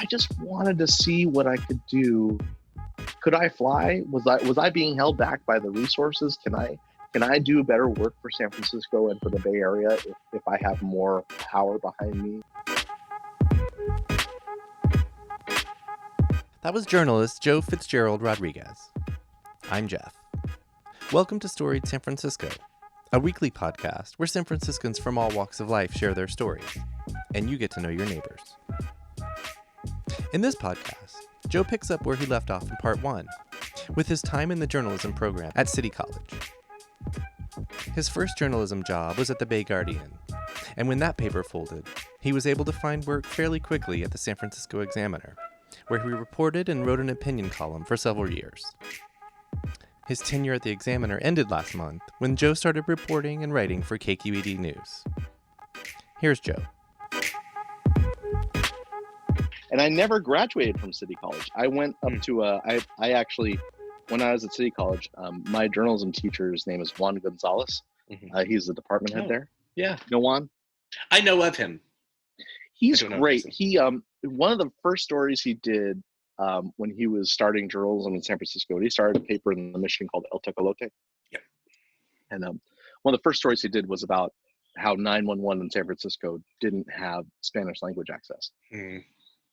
I just wanted to see what I could do. Could I fly? Was I being held back by the resources? Can I do better work for San Francisco and for the Bay Area if I have more power behind me? That was journalist Joe Fitzgerald Rodriguez. I'm Jeff. Welcome to Storied San Francisco, a weekly podcast where San Franciscans from all walks of life share their stories, and you get to know your neighbors. In this podcast, Joe picks up where he left off in part 1, with his time in the journalism program at City College. His first journalism job was at the Bay Guardian, and when that paper folded, he was able to find work fairly quickly at the San Francisco Examiner, where he reported and wrote an opinion column for several years. His tenure at the Examiner ended last month when Joe started reporting and writing for KQED News. Here's Joe. And I never graduated from City College. I went up to I actually, when I was at City College, my journalism teacher's name is Juan Gonzalez. Mm-hmm. He's the department head there. Yeah. You know Juan? I know of him. He's great. He one of the first stories he did when he was starting journalism in San Francisco, he started a paper in the Michigan called El Tecolote. Yeah. And one of the first stories he did was about how 911 in San Francisco didn't have Spanish language access. Mm.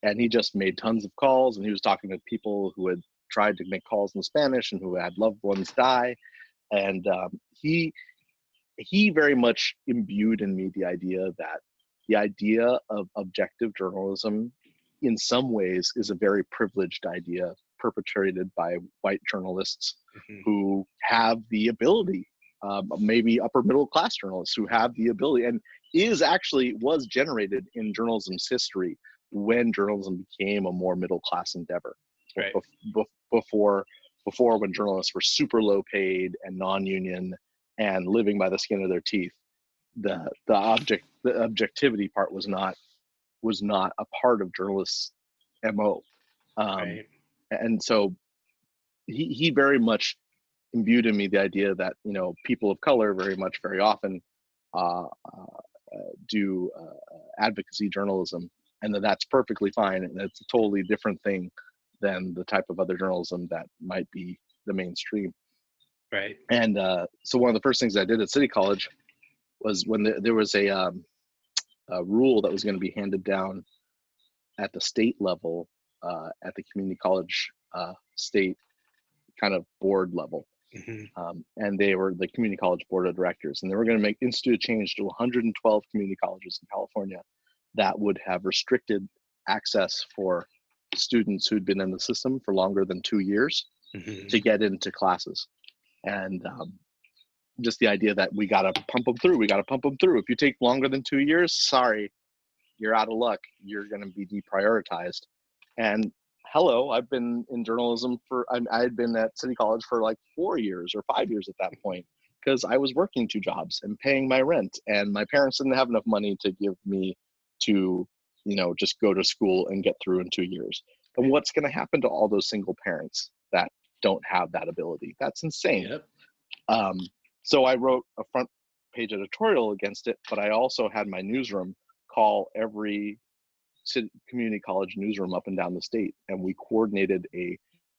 And he just made tons of calls, and he was talking to people who had tried to make calls in Spanish and who had loved ones die. And he very much imbued in me the idea of objective journalism in some ways is a very privileged idea perpetrated by white journalists who have the ability, maybe upper middle class journalists who have the ability, and was generated in journalism's history when journalism became a more middle class endeavor. Right. Before when journalists were super low paid and non-union and living by the skin of their teeth, the objectivity part was not a part of journalists' MO. Right. And so he very much imbued in me the idea that, people of color very often do advocacy journalism, and that's perfectly fine. And it's a totally different thing than the type of other journalism that might be the mainstream. Right. And so one of the first things I did at City College was when there was a rule that was going to be handed down at the state level, at the community college state kind of board level. Mm-hmm. And they were the community college board of directors, and they were going to institute a change to 112 community colleges in California that would have restricted access for students who'd been in the system for longer than 2 years to get into classes. And just the idea that we got to pump them through. If you take longer than 2 years, sorry, you're out of luck. You're going to be deprioritized. And hello, I've been in journalism I had been at City College for like 4 years or 5 years at that point, because I was working 2 jobs and paying my rent, and my parents didn't have enough money to give me to, just go to school and get through in 2 years. And what's going to happen to all those single parents that don't have that ability? That's insane. Yep. So I wrote a front page editorial against it, but I also had my newsroom call every community college newsroom up and down the state, and we coordinated a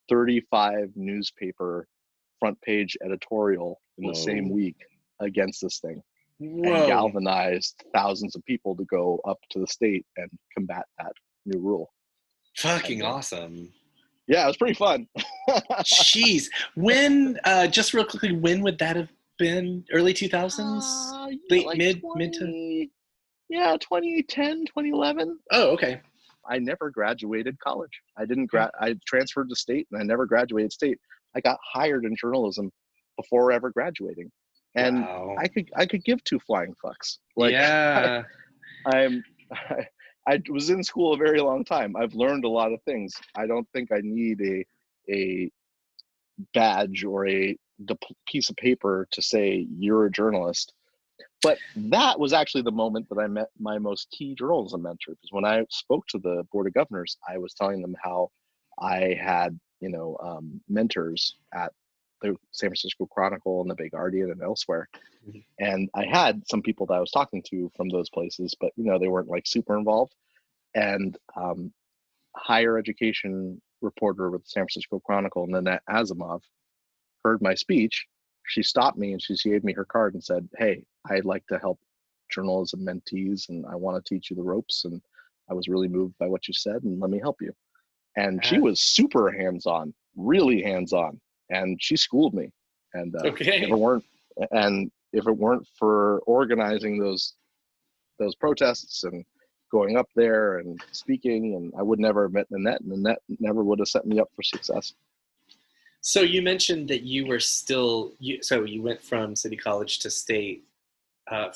35 newspaper front page editorial in the same week against this thing. Whoa. And galvanized thousands of people to go up to the state and combat that new rule. Fucking awesome. Yeah, it was pretty fun. Jeez. When, just real quickly, when would that have been? Early 2000s? Late, like mid to? Yeah, 2010, 2011. Oh, okay. I never graduated college. I transferred to state, and I never graduated state. I got hired in journalism before ever graduating. And wow. I could give 2 flying fucks. Yeah. I was in school a very long time. I've learned a lot of things. I don't think I need a badge or a piece of paper to say you're a journalist. But that was actually the moment that I met my most key journalism mentor, because when I spoke to the Board of Governors, I was telling them how I had, mentors at the San Francisco Chronicle and the Bay Guardian and elsewhere. Mm-hmm. And I had some people that I was talking to from those places, but, they weren't like super involved. And higher education reporter with the San Francisco Chronicle, Nanette Asimov, heard my speech. She stopped me and she gave me her card and said, "Hey, I'd like to help journalism mentees, and I want to teach you the ropes. And I was really moved by what you said, and let me help you." And she was super hands-on, really hands-on, and she schooled me. And Okay. if it weren't for organizing those protests and going up there and speaking, and I would never have met Nanette, and Nanette never would have set me up for success. So you mentioned that you were so you went from City College to State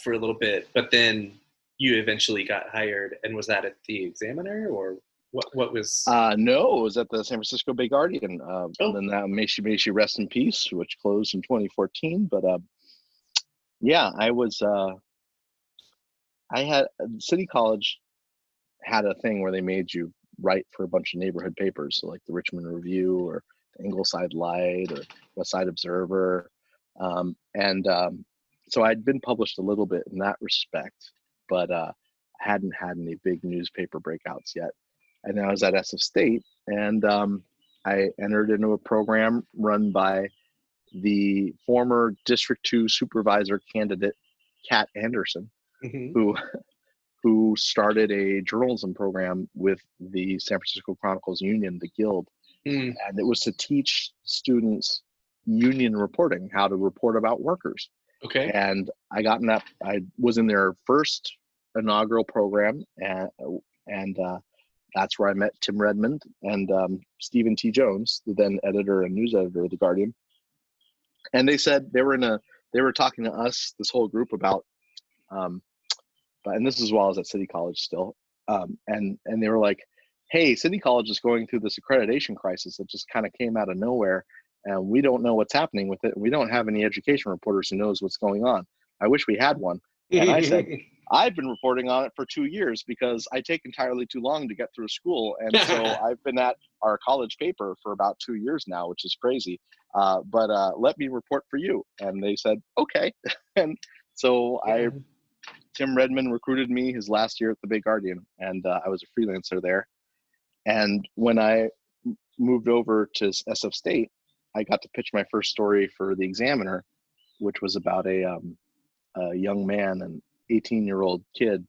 for a little bit, but then you eventually got hired, and was that at the Examiner, or what was? No, it was at the San Francisco Bay Guardian. And then that may she rest in peace, which closed in 2014. But yeah, I had City College had a thing where they made you write for a bunch of neighborhood papers, so like the Richmond Review or the Ingleside Light or West Side Observer, so I'd been published a little bit in that respect, but hadn't had any big newspaper breakouts yet. And then I was at SF State, and I entered into a program run by the former District 2 supervisor candidate, Kat Anderson, Mm-hmm. who started a journalism program with the San Francisco Chronicles Union, the Guild. Mm. And it was to teach students union reporting, how to report about workers. Okay. And I was in their first inaugural program, and that's where I met Tim Redmond and Stephen T. Jones, the then editor and news editor of The Guardian. And they said they were talking to us, this whole group, about, and this is while I was at City College still, and they were like, "Hey, City College is going through this accreditation crisis that just kind of came out of nowhere, and we don't know what's happening with it. We don't have any education reporters who knows what's going on. I wish we had one." And I said, "I've been reporting on it for 2 years because I take entirely too long to get through school. And so I've been at our college paper for about 2 years now, which is crazy. But let me report for you." And they said, "Okay." And so Tim Redmond recruited me his last year at the Bay Guardian, and I was a freelancer there. And when I moved over to SF State, I got to pitch my first story for the Examiner, which was about a young man, an 18-year-old kid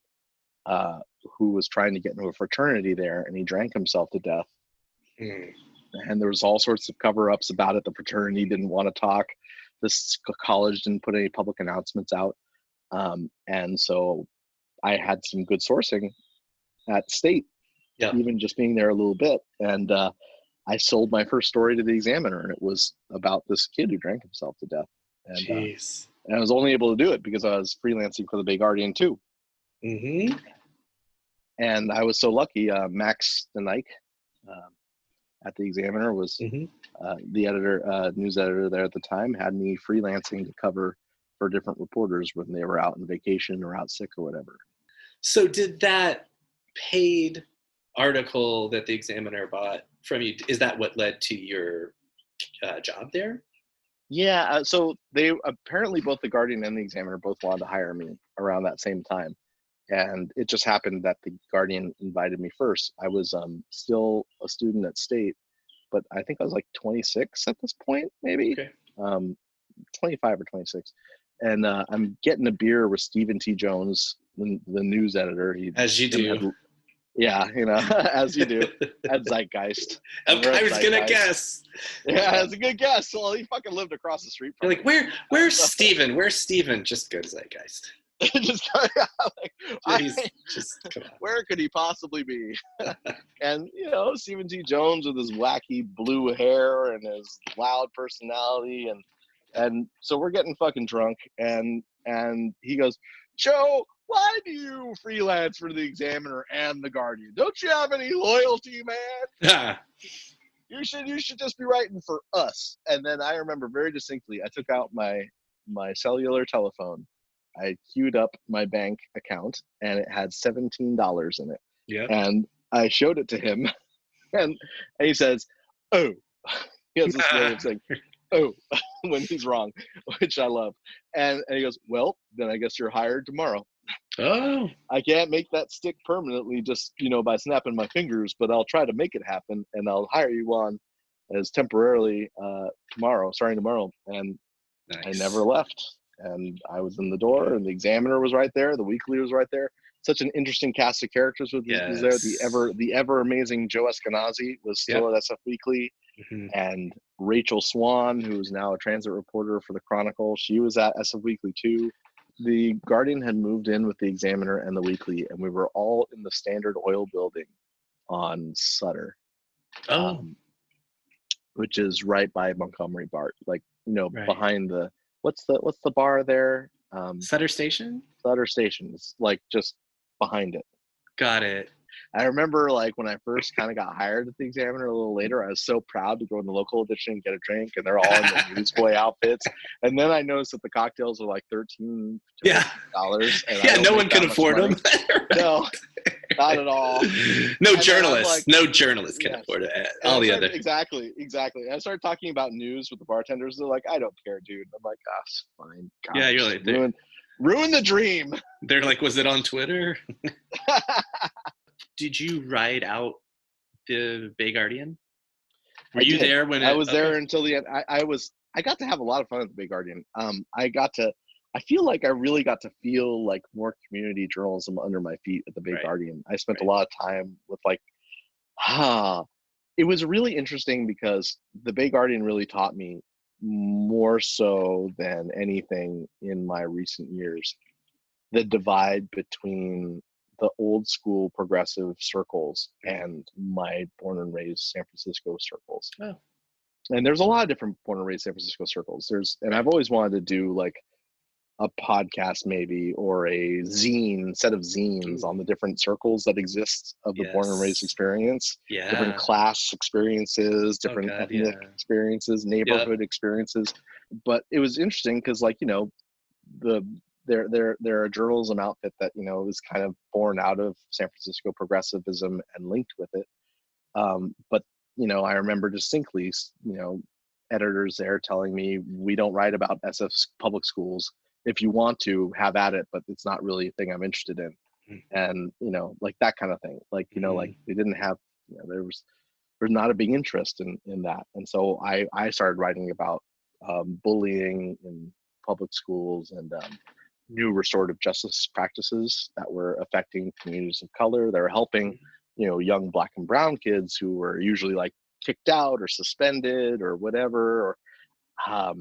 who was trying to get into a fraternity there, and he drank himself to death. Mm. And there was all sorts of cover-ups about it. The fraternity didn't want to talk. This college didn't put any public announcements out. And so I had some good sourcing at State, even just being there a little bit. And I sold my first story to the Examiner, and it was about this kid who drank himself to death. And, and I was only able to do it because I was freelancing for the Bay Guardian too. Mm-hmm. And I was so lucky. Max Denike at the Examiner was the editor, news editor there at the time, had me freelancing to cover for different reporters when they were out on vacation or out sick or whatever. So did that paid article that the Examiner bought from you, is that what led to your job there? Yeah, so they apparently, both the Guardian and the Examiner both wanted to hire me around that same time. And it just happened that the Guardian invited me first. I was still a student at State, but I think I was like 26 at this point, maybe. Okay. 25 or 26. And I'm getting a beer with Stephen T. Jones, the news editor. As you do. Yeah, as you do. At Zeitgeist. I was going to guess. Yeah, that's a good guess. Well, he fucking lived across the street from me. You're like, where's Stephen? Where's Stephen? Just go to Zeitgeist. Just come on. Where could he possibly be? And Stephen T. Jones with his wacky blue hair and his loud personality, and so we're getting fucking drunk, and he goes, "Joe, why do you freelance for the Examiner and the Guardian? Don't you have any loyalty, man? You should just be writing for us." And then I remember very distinctly, I took out my cellular telephone. I queued up my bank account, and it had $17 in it. Yeah. And I showed it to him, and he says, "Oh." He has this way of saying, "Oh," when he's wrong, which I love. And he goes, "Well, then I guess you're hired tomorrow." Oh, I can't make that stick permanently just, by snapping my fingers, but I'll try to make it happen, and I'll hire you on as temporarily starting tomorrow. And nice. I never left. And I was in the door, and the examiner was right there. The weekly was right there. Such an interesting cast of characters was there. The ever amazing Joe Eskenazi was still at SF Weekly, and Rachel Swan, who is now a transit reporter for the Chronicle, she was at SF Weekly too. The Guardian had moved in with the Examiner and the Weekly, and we were all in the Standard Oil building on Sutter, which is right by Montgomery BART, behind the what's the bar there? Sutter Station. Sutter Station is like just behind it. Got it. I remember when I first kind of got hired at the Examiner a little later, I was so proud to go in the local edition and get a drink, and they're all in the newsboy outfits. And then I noticed that the cocktails are like $13 and no one can afford them. No, not at all. No journalists can afford it. All the other exactly. And I started talking about news with the bartenders. They're like, "I don't care, dude." I'm like, fine. Gosh, yeah, you're like, ruin the dream. They're like, was it on Twitter? Did you ride out the Bay Guardian? Were you there when I was there until the end? I got to have a lot of fun at the Bay Guardian. I feel like I really got to feel like more community journalism under my feet at the Bay Guardian. I spent a lot of time with it was really interesting because the Bay Guardian really taught me more so than anything in my recent years, the divide between the old school progressive circles and my born and raised San Francisco circles. Oh. And there's a lot of different born and raised San Francisco circles. And I've always wanted to do like a podcast maybe, or a set of zines on the different circles that exist of the born and raised experience, different class experiences, different ethnic experiences, neighborhood experiences. But it was interesting because they're a journalism outfit that is kind of born out of San Francisco progressivism and linked with it. But I remember distinctly, editors there telling me, we don't write about SF's public schools. If you want to, have at it, but it's not really a thing I'm interested in. And like that kind of thing. Like like they didn't have, there's not a big interest in that. And so I started writing about bullying in public schools and new restorative justice practices that were affecting communities of color, that were helping young Black and brown kids who were usually like kicked out or suspended or whatever, or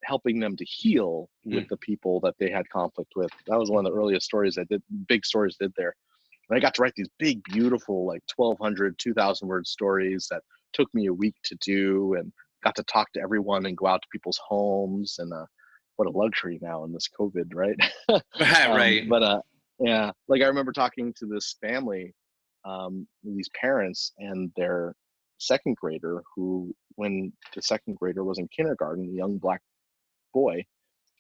helping them to heal with the people that they had conflict with. That was one of the earliest stories big stories I did there. And I got to write these big, beautiful, like 1,200, 2,000 word stories that took me a week to do, and got to talk to everyone and go out to people's homes. And what a luxury now in this COVID, right? Right. But yeah, like I remember talking to this family, these parents and their second grader, who, when the second grader was in kindergarten, the young Black boy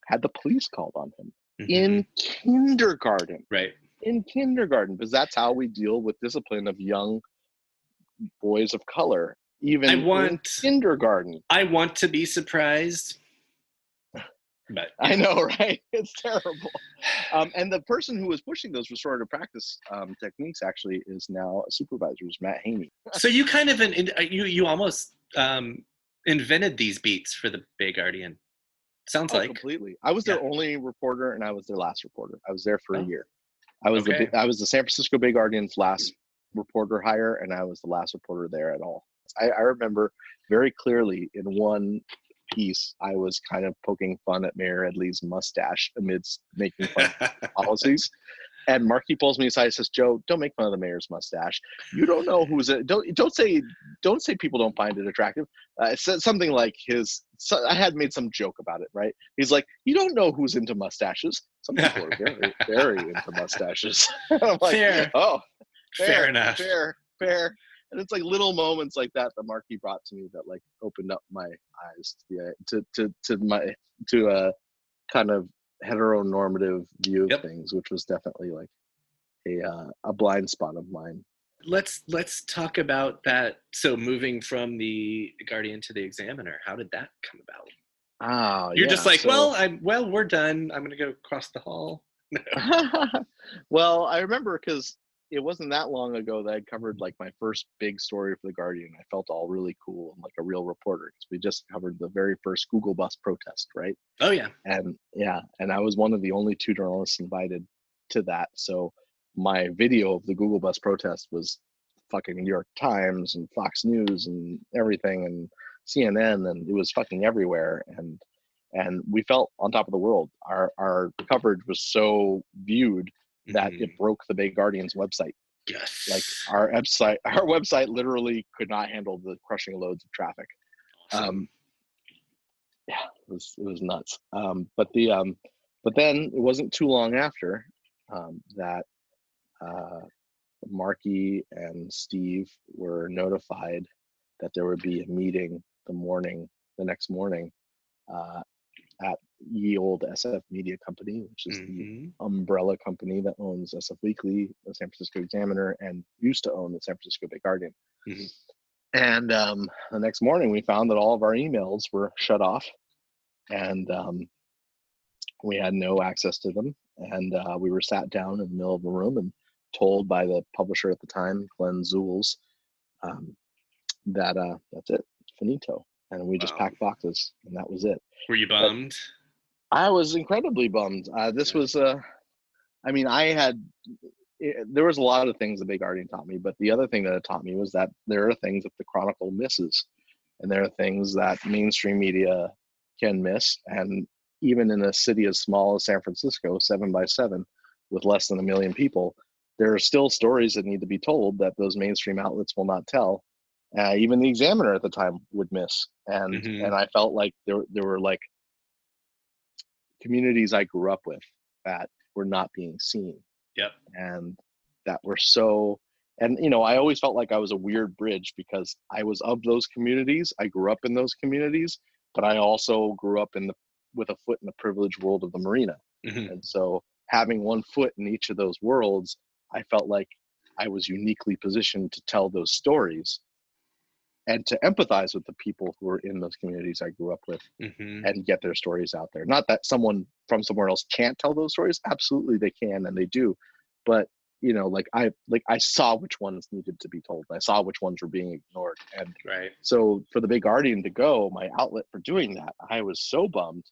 had the police called on him in kindergarten. Right. In kindergarten, because that's how we deal with discipline of young boys of color, even in kindergarten. I want to be surprised. But I know, right? It's terrible. And the person who was pushing those restorative practice techniques actually is now a supervisor, is Matt Haney. So you kind of you almost invented these beats for the Bay Guardian. Sounds like completely. I was their only reporter, and I was their last reporter. I was there for a year. I was the San Francisco Bay Guardian's last reporter hire, and I was the last reporter there at all. I remember very clearly in one piece, I was kind of poking fun at Mayor Ed Lee's mustache amidst making fun of policies. And Markey pulls me aside and says, "Joe, don't make fun of the mayor's mustache. You don't know who's it. Don't say people don't find it attractive." It said something like I had made some joke about it, right? He's like, "You don't know who's into mustaches. Some people are very, very into mustaches." I'm like, fair. Oh, fair enough. Fair. And it's like little moments like that Markey brought to me that like opened up my eyes to a kind of heteronormative view of things, which was definitely like a blind spot of mine. Let's talk about that. So moving from the Guardian to the Examiner, how did that come about? Oh, You're just like, we're done. I'm gonna go across the hall. Well, I remember because it wasn't that long ago that I covered like my first big story for the Guardian. I felt all really cool and like a real reporter because we just covered the very first Google bus protest, right? Oh yeah. And yeah, and I was one of the only 2 journalists invited to that. So my video of the Google bus protest was fucking New York Times and Fox News and everything and CNN, and it was fucking everywhere. And we felt on top of the world. Our coverage was so viewed that it broke the Bay Guardian's website. Yes. Like our website literally could not handle the crushing loads of traffic. Awesome. Yeah, it was nuts. But then it wasn't too long after that Marky and Steve were notified that there would be a meeting the next morning at ye old SF Media Company, which is the umbrella company that owns SF Weekly, the San Francisco Examiner, and used to own the San Francisco Bay Guardian. And the next morning, we found that all of our emails were shut off, and we had no access to them. And we were sat down in the middle of a room and told by the publisher at the time, Glenn Zules, that that's it, finito. And we just packed boxes, and that was it. Were you bummed? But I was incredibly bummed. This was, I mean, there was a lot of things the Bay Guardian taught me, but the other thing that it taught me was that there are things that the Chronicle misses, and there are things that mainstream media can miss. And even in a city as small as San Francisco, 7x7, with less than 1 million people, there are still stories that need to be told that those mainstream outlets will not tell. Even the Examiner at the time would miss. And I felt like there were like communities I grew up with that were not being seen. Yep. And that were so, and you know, I always felt like I was a weird bridge because I was of those communities. I grew up in those communities, but I also grew up with a foot in the privileged world of the marina. And so having one foot in each of those worlds, I felt like I was uniquely positioned to tell those stories and to empathize with the people who were in those communities I grew up with and get their stories out there. Not that someone from somewhere else can't tell those stories. Absolutely they can, and they do. But, you know, I saw which ones needed to be told. I saw which ones were being ignored. And so for the Bay Guardian to go, my outlet for doing that, I was so bummed.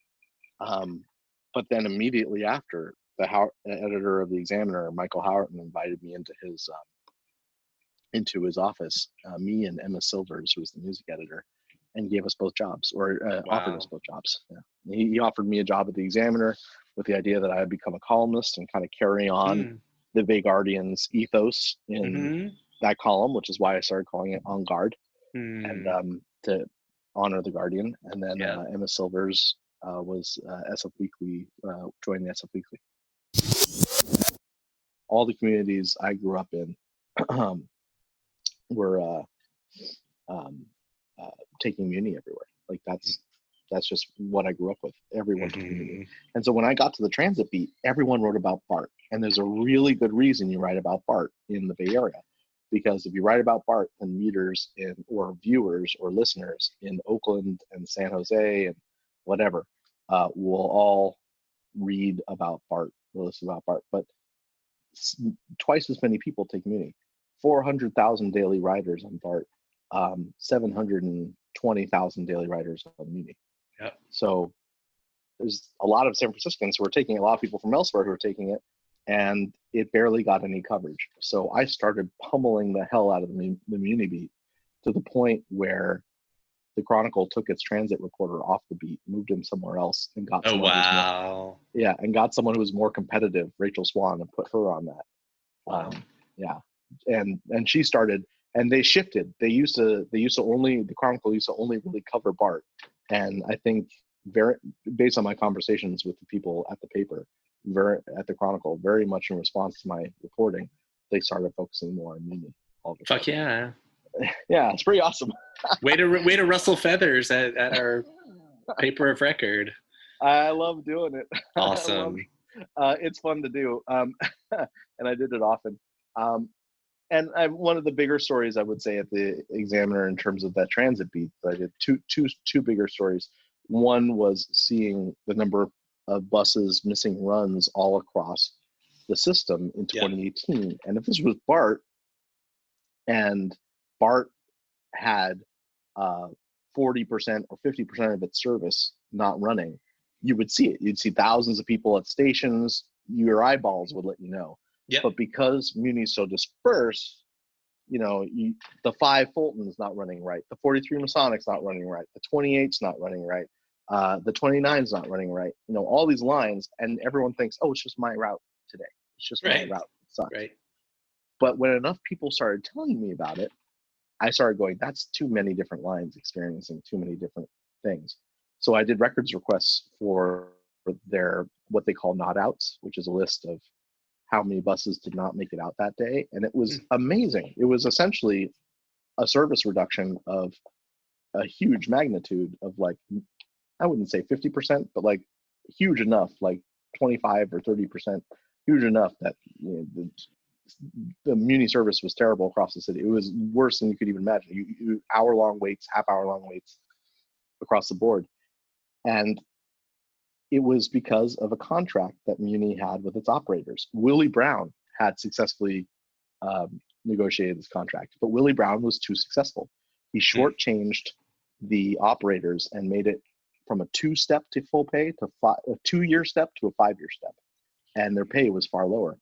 But then immediately after, the editor of the Examiner, Michael Howerton, invited me into his office, me and Emma Silvers, who was the music editor, and gave us both jobs, or offered us both jobs. Yeah. He offered me a job at the Examiner with the idea that I would become a columnist and kind of carry on the Bay Guardian's ethos in that column, which is why I started calling it On Guard, and to honor the Guardian. And then Emma Silvers was SF Weekly, joined the SF Weekly. All the communities I grew up in were taking muni everywhere. Like that's just what I grew up with. Everyone took muni. And so when I got to the transit beat, everyone wrote about BART. And there's a really good reason you write about BART in the Bay Area. Because if you write about BART, then readers or viewers or listeners in Oakland and San Jose and whatever will all read about BART or listen about BART. But twice as many people take muni. 400,000 daily riders on BART, 720,000 daily riders on muni. Yep. So there's a lot of San Franciscans who are taking it, a lot of people from elsewhere who are taking it, and it barely got any coverage. So I started pummeling the hell out of the muni beat to the point where the Chronicle took its transit reporter off the beat, moved him somewhere else, and got got someone who was more competitive, Rachel Swan, and put her on that. Wow. And she started, and they shifted. The Chronicle used to only really cover BART, and I think based on my conversations with the people at the paper, at the Chronicle, very much in response to my reporting, they started focusing more on muni. Fuck yeah. Yeah, it's pretty awesome. way to rustle feathers at our paper of record. I love doing it. Awesome. It's fun to do, and I did it often. And one of the bigger stories I would say at the Examiner in terms of that transit beat, I did two bigger stories. One was seeing the number of buses missing runs all across the system in Yeah. 2018. And if this was BART, and BART had 40% or 50% of its service not running, you would see it. You'd see thousands of people at stations. Your eyeballs would let you know. Yep. But because Muni's so dispersed, the 5 Fulton's not running right, the 43 Masonic's not running right, the 28's not running right, the 29's not running right. All these lines, and everyone thinks, oh, it's just my route today. It's just my route. It sucks. Right. But when enough people started telling me about it, I started going, that's too many different lines experiencing too many different things. So I did records requests for their, what they call not outs, which is a list of how many buses did not make it out that day. And it was amazing. It was essentially a service reduction of a huge magnitude of, like, I wouldn't say 50%, but like huge enough, like 25 or 30%, huge enough that the Muni service was terrible across the city. It was worse than you could even imagine. You hour-long waits, half-hour-long waits across the board. And it was because of a contract that Muni had with its operators. Willie Brown had successfully negotiated this contract, but Willie Brown was too successful. He shortchanged the operators and made it from a 2-step to full pay to a 2-year step to a 5-year step. And their pay was far lower.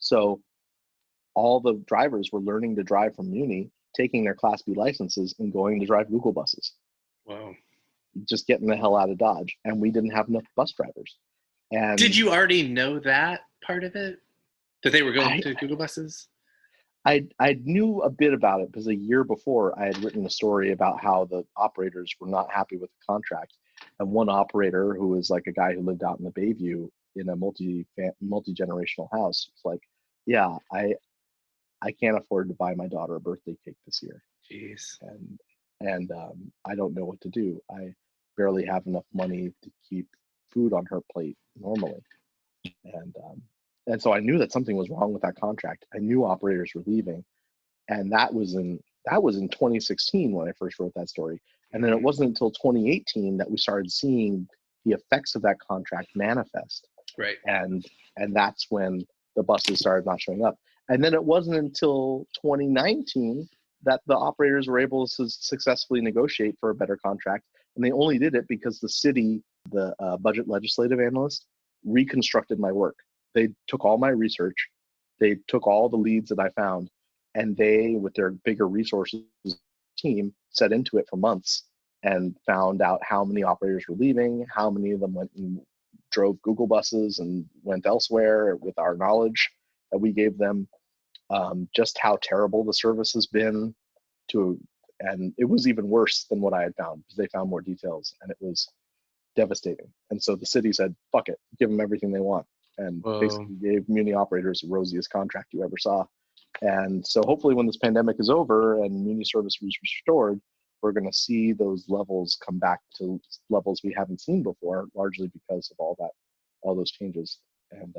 So all the drivers were learning to drive from Muni, taking their Class B licenses and going to drive Google buses. Wow. Just getting the hell out of Dodge. And we didn't have enough bus drivers. And did you already know that part of it? That they were going to Google buses? I knew a bit about it because a year before I had written a story about how the operators were not happy with the contract. And one operator, who was like a guy who lived out in the Bayview in a multi-generational house, was like, yeah, I can't afford to buy my daughter a birthday cake this year. Jeez. And I don't know what to do. I barely have enough money to keep food on her plate normally. And so I knew that something was wrong with that contract. I knew operators were leaving. And that was in 2016 when I first wrote that story. And then it wasn't until 2018 that we started seeing the effects of that contract manifest. Right. And that's when the buses started not showing up. And then it wasn't until 2019 that the operators were able to successfully negotiate for a better contract. And they only did it because the city, the budget legislative analyst, reconstructed my work. They took all my research, they took all the leads that I found, and they, with their bigger resources team, set into it for months and found out how many operators were leaving, how many of them went and drove Google buses and went elsewhere with our knowledge that we gave them, just how terrible the service has been and it was even worse than what I had found because they found more details, and it was devastating. And so the city said, fuck it, give them everything they want, and basically gave Muni operators the rosiest contract you ever saw. And so hopefully when this pandemic is over and Muni service is restored, we're going to see those levels come back to levels we haven't seen before, largely because of all those changes and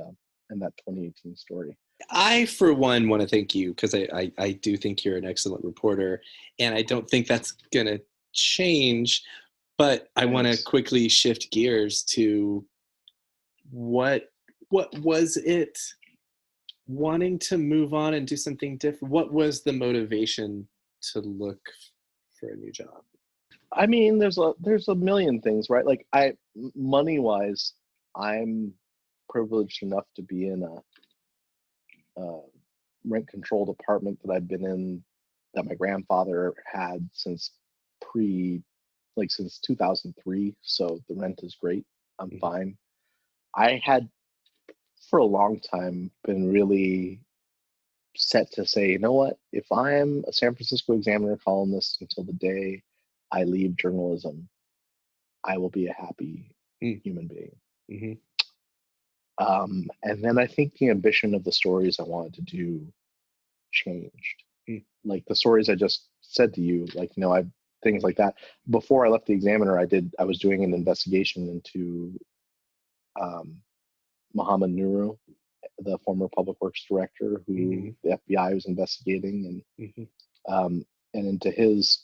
that 2018 story. I, for one, want to thank you because I do think you're an excellent reporter, and I don't think that's going to change. But I want to quickly shift gears to what was it wanting to move on and do something different? What was the motivation to look for a new job? I mean, there's a million things, right? Like money-wise, I'm privileged enough to be in a rent-controlled apartment that I've been in that my grandfather had since 2003. So the rent is great. I'm fine. I had for a long time been really set to say, you know what, if I'm a San Francisco Examiner columnist until the day I leave journalism, I will be a happy human being. Mm-hmm. And then I think the ambition of the stories I wanted to do changed. Like the stories I just said to you, like, things like that. Before I left the Examiner, I was doing an investigation into Mohammed Nuru, the former public works director who the FBI was investigating, and into his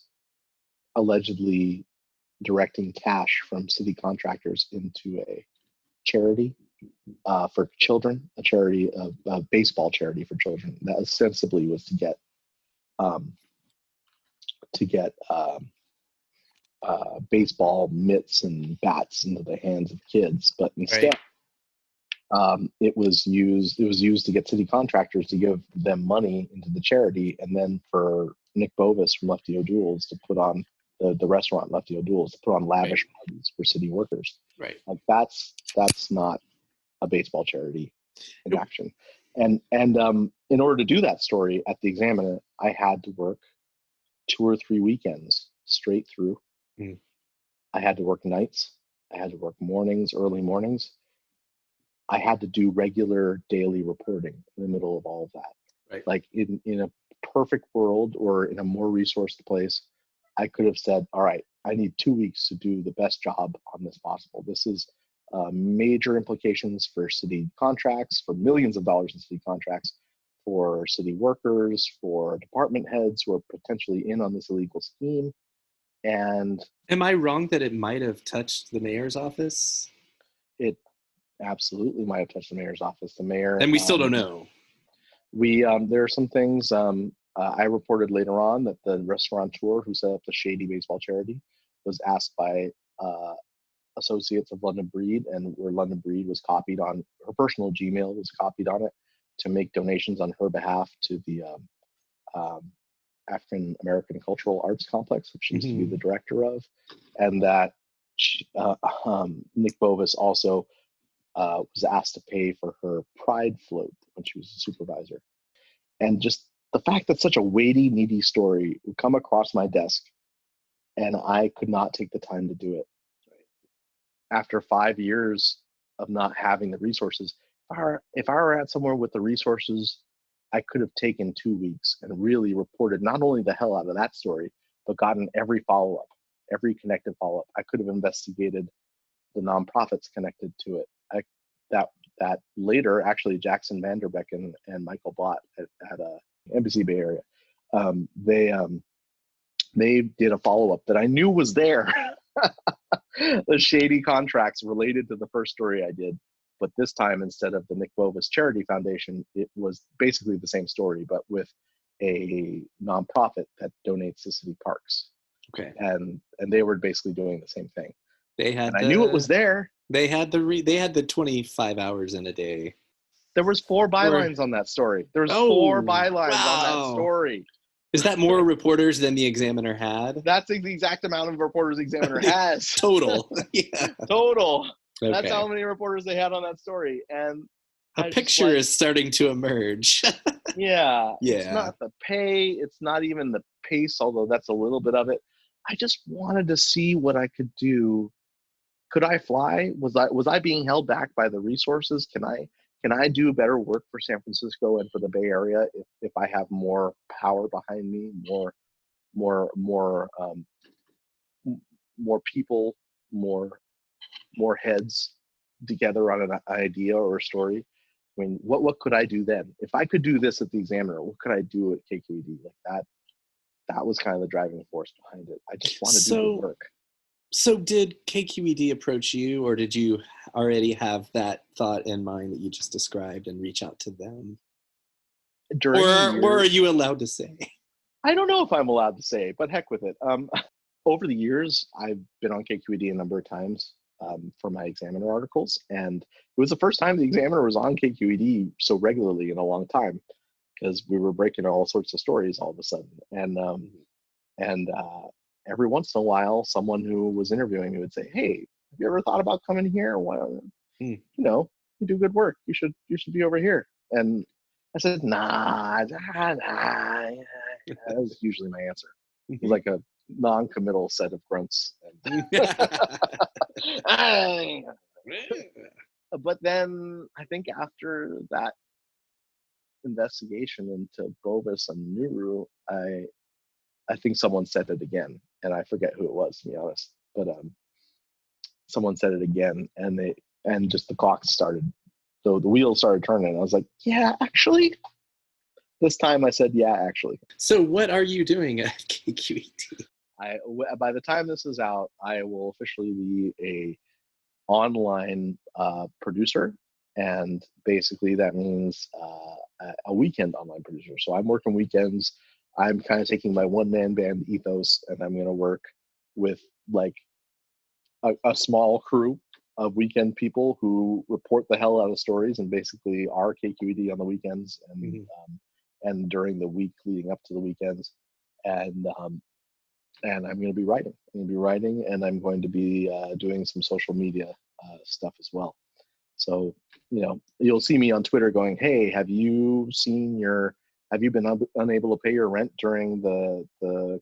allegedly directing cash from city contractors into a charity for children, a charity, a baseball charity for children. That ostensibly was to get baseball mitts and bats into the hands of kids, but instead, it was used to get city contractors to give them money into the charity, and then for Nick Bovis from Lefty O'Doul's to put on the restaurant Lefty O'Doul's to put on lavish parties for city workers. Right. Like that's not a baseball charity in action. And in order to do that story at the Examiner, I had to work 2 or 3 weekends straight through. Mm. I had to work nights. I had to work mornings, early mornings. I had to do regular daily reporting in the middle of all of that. Right. Like in a perfect world or in a more resourced place, I could have said, all right, I need 2 weeks to do the best job on this possible. This is major implications for city contracts, for millions of dollars in city contracts, for city workers, for department heads who are potentially in on this illegal scheme. And am I wrong that it might have touched the mayor's office? It absolutely might have touched the mayor's office. The mayor, and we still don't know. There are some things I reported later on that the restaurateur who set up the shady baseball charity was asked by associates of London Breed, and where London Breed was copied on her personal Gmail was copied on it to make donations on her behalf to the African American Cultural Arts Complex, which she used to be the director of, and that Nick Bovis also was asked to pay for her Pride float when she was a supervisor. And just the fact that such a weighty, meaty story would come across my desk and I could not take the time to do it. After 5 years of not having the resources, if I were at somewhere with the resources, I could have taken 2 weeks and really reported not only the hell out of that story, but gotten every follow-up, every connected follow-up. I could have investigated the nonprofits connected to it. That later, actually, Jackson Vanderbeck and Michael Blatt at Embassy Bay Area, they did a follow-up that I knew was there. The shady contracts related to the first story I did, but this time instead of the Nick Bovis Charity Foundation, it was basically the same story, but with a nonprofit that donates to city parks. Okay. And they were basically doing the same thing. I knew it was there. They had the 25 hours in a day. There was 4 bylines on that story. There was 4 bylines on that story. Is that more reporters than the Examiner had? That's the exact amount of reporters the Examiner has. Total. Yeah. Total. Okay. That's how many reporters they had on that story. And a picture is starting to emerge. Yeah. Yeah. It's not the pay. It's not even the pace, although that's a little bit of it. I just wanted to see what I could do. Could I fly? Was I being held back by the resources? Can I do better work for San Francisco and for the Bay Area if I have more power behind me, more people, more heads together on an idea or a story? I mean, what could I do then? If I could do this at the Examiner, what could I do at KQED? Like that? That was kind of the driving force behind it. I just want to do the work. So did KQED approach you, or did you already have that thought in mind that you just described and reach out to them? Or are you allowed to say? I don't know if I'm allowed to say, but heck with it. Over the years, I've been on KQED a number of times for my Examiner articles, and it was the first time the Examiner was on KQED so regularly in a long time, because we were breaking all sorts of stories all of a sudden. And every once in a while, someone who was interviewing me would say, "Hey, have you ever thought about coming here? Well, you do good work. You should be over here." And I said, nah. That was usually my answer. It was like a non-committal set of grunts. But then I think after that investigation into Bovis and Nuru, I think someone said it again, and I forget who it was, to be honest. But someone said it again, and just the clock started. So the wheels started turning. I was like, yeah, actually. This time I said, yeah, actually. So what are you doing at KQED? By the time this is out, I will officially be a online producer And basically that means a weekend online producer. So I'm working weekends. I'm kind of taking my one-man band ethos, and I'm going to work with like a small crew of weekend people who report the hell out of stories and basically are KQED on the weekends and during the week leading up to the weekends. And I'm going to be writing. I'm going to be writing, and I'm going to be doing some social media stuff as well. So, you'll see me on Twitter going, "Hey, have you been unable to pay your rent during the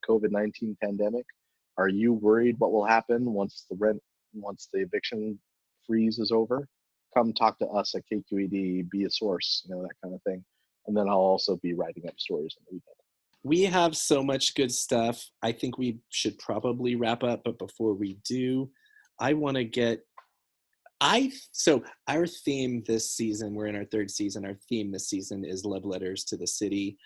COVID-19 pandemic? Are you worried what will happen once the eviction freeze is over? Come talk to us at KQED, be a source, that kind of thing." And then I'll also be writing up stories on the weekend. We have so much good stuff. I think we should probably wrap up, but before we do, I want to get so our theme this season, we're in our third season, our theme this season is love letters to the city.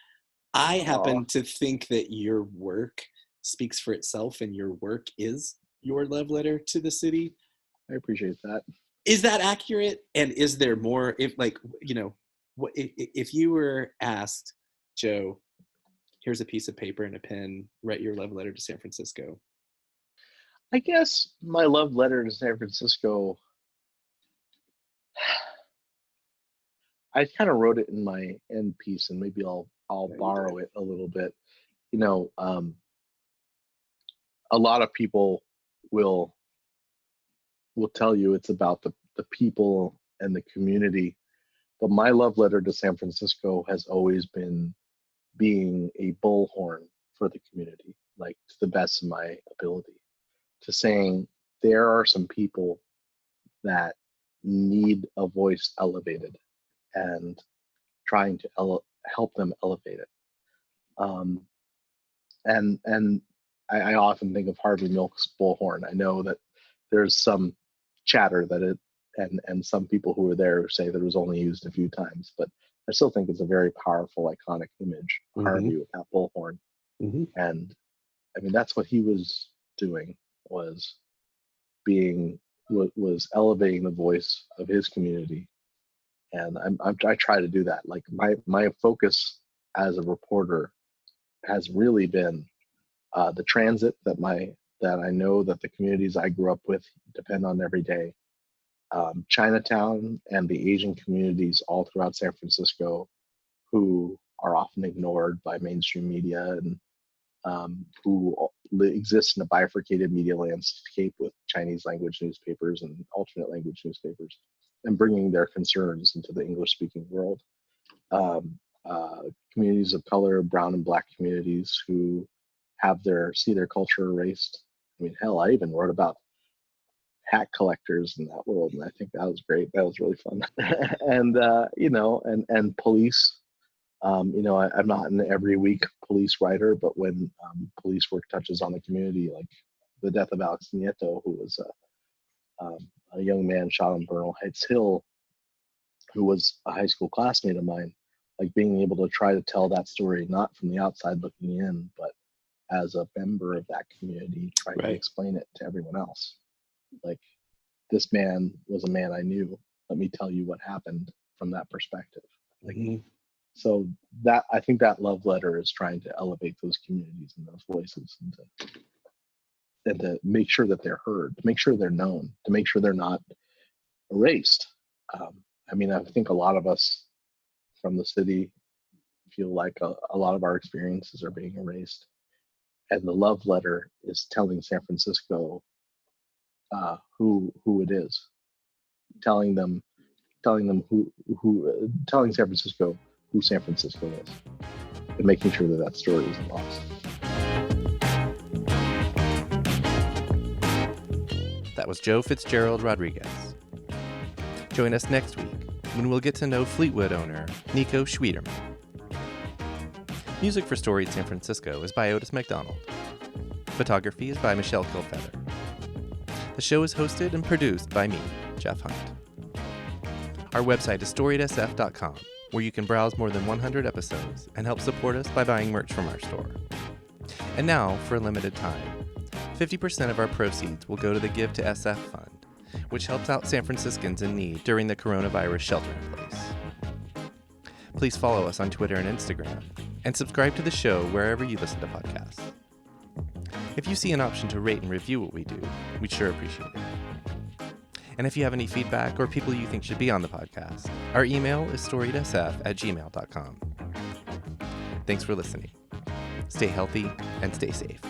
I happen to think that your work speaks for itself, and your work is your love letter to the city. I appreciate that. Is that accurate? And is there more? If you were asked, Joe, here's a piece of paper and a pen, write your love letter to San Francisco. I guess my love letter to San Francisco, I kind of wrote it in my end piece, and maybe I'll borrow it a little bit. A lot of people will tell you it's about the people and the community, but my love letter to San Francisco has always been being a bullhorn for the community, like to the best of my ability, to saying there are some people that need a voice elevated, and trying to help them elevate it. And I often think of Harvey Milk's bullhorn. I know that there's some chatter that and some people who were there say that it was only used a few times, but I still think it's a very powerful, iconic image, Harvey with that bullhorn. And I mean, that's what he was doing, was elevating the voice of his community. And I try to do that. Like my focus as a reporter has really been the transit that I know that the communities I grew up with depend on every day. Chinatown and the Asian communities all throughout San Francisco, who are often ignored by mainstream media, and who exist in a bifurcated media landscape with Chinese language newspapers and alternate language newspapers, and bringing their concerns into the English-speaking world. Communities of color, brown and black communities who see their culture erased. I mean, hell, I even wrote about hat collectors in that world, and I think that was great. That was really fun. and police. I'm not an every week police writer, but when police work touches on the community, like the death of Alex Nieto, who was a young man shot on Bernal Heights Hill, who was a high school classmate of mine, like being able to try to tell that story, not from the outside looking in, but as a member of that community, trying to explain it to everyone else. Like, this man was a man I knew. Let me tell you what happened from that perspective. Like, so that, I think that love letter is trying to elevate those communities and those voices, and to make sure that they're heard, to make sure they're known, to make sure they're not erased. I mean, I think a lot of us from the city feel like a lot of our experiences are being erased. And the love letter is telling San Francisco who it is, telling San Francisco who San Francisco is, and making sure that story isn't lost. That was Joe Fitzgerald Rodriguez. Join us next week when we'll get to know Fleetwood owner Nico Schwederman. Music for Storied San Francisco is by Otis McDonald. Photography is by Michelle Kilfeather. The show is hosted and produced by me, Jeff Hunt. Our website is storiedsf.com, where you can browse more than 100 episodes and help support us by buying merch from our store. And now, for a limited time, 50% of our proceeds will go to the Give to SF Fund, which helps out San Franciscans in need during the coronavirus shelter-in-place. Please follow us on Twitter and Instagram, and subscribe to the show wherever you listen to podcasts. If you see an option to rate and review what we do, we'd sure appreciate it. And if you have any feedback or people you think should be on the podcast, our email is storiedsf@gmail.com. Thanks for listening. Stay healthy and stay safe.